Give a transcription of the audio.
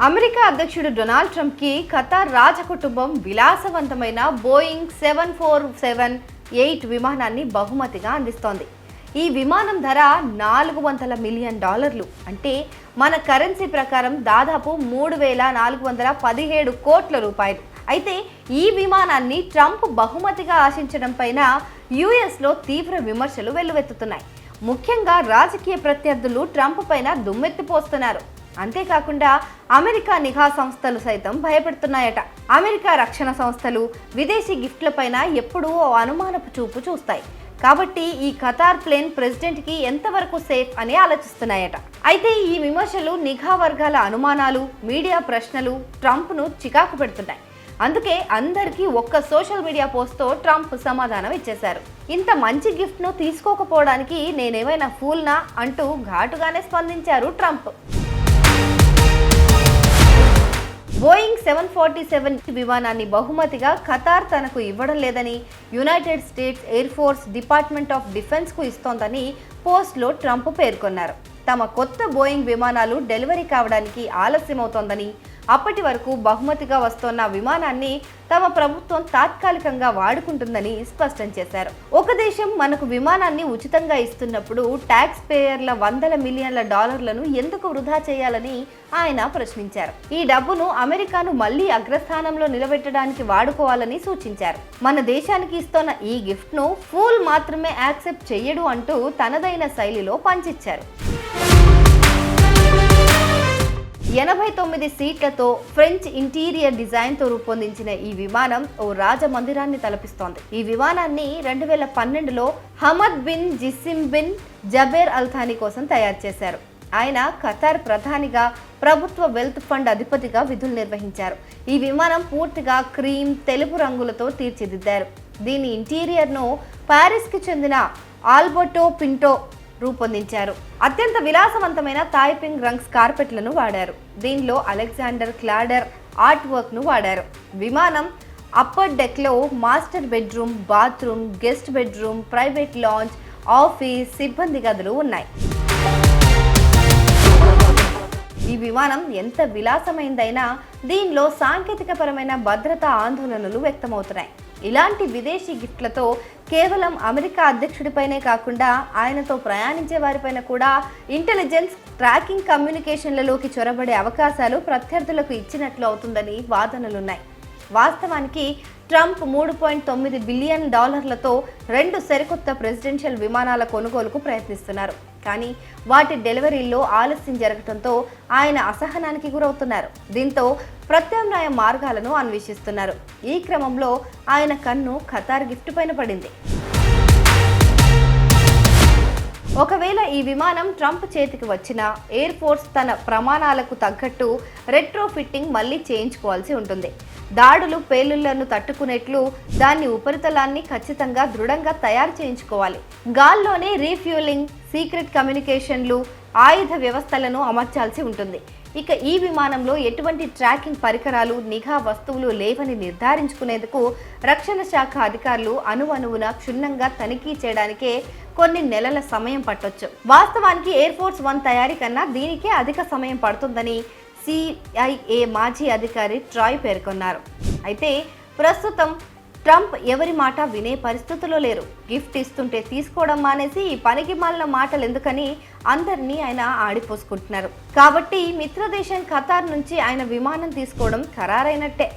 America అధ్యక్షుడు Donald Trump కి Qatar రాజకుటుంబం విలాసవంతమైన బోయింగ్ 747-8 విమానాన్ని బహుమతిగా అందిస్తోంది. ఈ విమానం ధర $400 మిలియన్, అంటే మన కరెన్సీ ప్రకారం దాదాపు 3,417 కోట్ల రూపాయలు. అయితే ఈ విమానాన్ని ట్రంప్ బహుమతిగా ఆశించడం పైన యుఎస్లో తీవ్ర విమర్శలు వెల్లువెత్తుతున్నాయి. ముఖ్యంగా రాజకీయ ప్రత్యర్థులు ట్రంప్ పైన దుమ్మెత్తిపోస్తున్నారు. అంతేకాకుండా అమెరికా నిఘా సంస్థలు సైతం భయపెడుతున్నాయట. అమెరికా రక్షణ సంస్థలు విదేశీ గిఫ్ట్లపైన ఎప్పుడూ అనుమానపు చూపు చూస్తాయి. కాబట్టి ఈ ఖతార్ ప్లేన్ ప్రెసిడెంట్కి ఎంతవరకు సేఫ్ అని ఆలోచిస్తున్నాయట. అయితే ఈ విమర్శలు, నిఘా వర్గాల అనుమానాలు, మీడియా ప్రశ్నలు ట్రంప్ను చికాకు పెడుతున్నాయి. అందుకే అందరికీ ఒక్క సోషల్ మీడియా పోస్ట్తో ట్రంప్ సమాధానం ఇచ్చేశారు. ఇంత మంచి గిఫ్ట్ను తీసుకోకపోవడానికి నేనేమైనా ఫూల్నా అంటూ ఘాటుగానే స్పందించారు ట్రంప్. బోయింగ్ 747 విమానాన్ని బహుమతిగా ఖతార్ తనకు ఇవ్వడం లేదని, United States air force department of డిఫెన్స్కు ఇస్తోందని పోస్ట్లో ట్రంప్ పేర్కొన్నారు. తమ కొత్త బోయింగ్ విమానాలు డెలివరీ కావడానికి ఆలస్యమవుతోందని, అప్పటి వరకు బహుమతిగా వస్తోన్న విమానాన్ని తమ ప్రభుత్వం తాత్కాలికంగా వాడుకుంటుందని స్పష్టం చేశారు. ఒక దేశం మనకు విమానాన్ని ఉచితంగా ఇస్తున్నప్పుడు ట్యాక్స్ పేయర్ల $100 మిలియన్ల ఎందుకు వృధా చేయాలని ఆయన ప్రశ్నించారు. ఈ డబ్బును అమెరికాను మళ్లీ అగ్రస్థానంలో నిలబెట్టడానికి వాడుకోవాలని సూచించారు. మన దేశానికి ఇస్తున్న ఈ గిఫ్ట్ను ఫూల్ మాత్రమే యాక్సెప్ట్ చెయ్యడు అంటూ తనదైన శైలిలో పంచిచ్చారు. 89 సీట్లతో ఫ్రెంచ్ ఇంటీరియర్ డిజైన్తో రూపొందించిన ఈ విమానం ఓ రాజమందిరాన్ని తలపిస్తోంది. ఈ విమానాన్ని 2012లో Hamad bin Jassim bin Jaber Al Thani కోసం తయారు చేశారు. ఆయన ఖతార్ ప్రధానిగా, ప్రభుత్వ వెల్త్ ఫండ్ అధిపతిగా విధులు నిర్వహించారు. ఈ విమానం పూర్తిగా క్రీమ్, తెలుపు రంగులతో తీర్చిదిద్దారు. దీని ఇంటీరియర్ను పారిస్కి చెందిన ఆల్బర్టో పింటో రూపొందించారు. అత్యంత విలాసవంతమైన తాయ్పింగ్ రంగ్స్ కార్పెట్లను వాడారు. దీనిలో అలెగ్జాండర్ క్లాడర్ ఆర్ట్ వర్క్ను వాడారు. విమానం అప్పర్ డెక్లో master bedroom, bathroom, guest bedroom, private lounge, office, సిబ్బంది గదులు ఉన్నాయి. ఈ విమానం ఎంత విలాసమైందైనా దీనిలో సాంకేతికపరమైన భద్రతా ఆందోళనలు వ్యక్తమవుతున్నాయి. ఇలాంటి విదేశీ గిఫ్ట్లతో కేవలం అమెరికా అధ్యక్షుడిపైనే కాకుండా ఆయనతో ప్రయాణించే వారిపైన కూడా ఇంటెలిజెన్స్, ట్రాకింగ్, కమ్యూనికేషన్లలోకి చొరబడే అవకాశాలు ప్రత్యర్థులకు ఇచ్చినట్లు అవుతుందని వాదనలున్నాయి. వాస్తవానికి ట్రంప్ $3.9 బిలియన్ 2 సరికొత్త ప్రెసిడెన్షియల్ విమానాల కొనుగోలుకు ప్రయత్నిస్తున్నారు. కానీ వాటి డెలివరీల్లో ఆలస్యం జరగడంతో ఆయన అసహనానికి గురవుతున్నారు. దీంతో ప్రత్యామ్నాయ మార్గాలను అన్వేషిస్తున్నారు. ఈ క్రమంలో ఆయన కన్ను ఖతార్ గిఫ్ట్ పైన పడింది. ఒకవేళ ఈ విమానం ట్రంప్ చేతికి వచ్చినా ఎయిర్ ఫోర్స్ తన ప్రమాణాలకు తగ్గట్టు రెట్రో ఫిట్టింగ్ మళ్లీ చేయించుకోవాల్సి ఉంటుంది. దాడులు, పేలుళ్లను తట్టుకునేట్లు దాని ఉపరితలాన్ని ఖచ్చితంగా దృఢంగా తయారు చేయించుకోవాలి. గాల్లోనే రీఫ్యూలింగ్, సీక్రెట్ కమ్యూనికేషన్లు, ఆయుధ వ్యవస్థలను అమర్చాల్సి ఉంటుంది. ఇక ఈ విమానంలో ఎటువంటి ట్రాకింగ్ పరికరాలు, నిఘా వస్తువులు లేవని నిర్ధారించుకునేందుకు రక్షణ శాఖ అధికారులు అణువణువున క్షుణ్ణంగా తనిఖీ చేయడానికే కొన్ని నెలల సమయం పట్టొచ్చు. వాస్తవానికి ఎయిర్ ఫోర్స్ 1 తయారీ కన్నా దీనికే అధిక సమయం పడుతుందని CIA మాజీ అధికారి ట్రాయ్ పేర్కొన్నారు. అయితే ప్రస్తుతం ట్రంప్ ఎవరి మాట వినే పరిస్థితుల్లో లేరు. గిఫ్ట్ ఇస్తుంటే తీసుకోవడం మానేసి ఈ పనికి మాలిన మాటలు ఎందుకని అందరినీ ఆయన ఆడిపోసుకుంటున్నారు. కాబట్టి మిత్రదేశం ఖతార్ నుంచి ఆయన విమానం తీసుకోవడం ఖరారైనట్టే.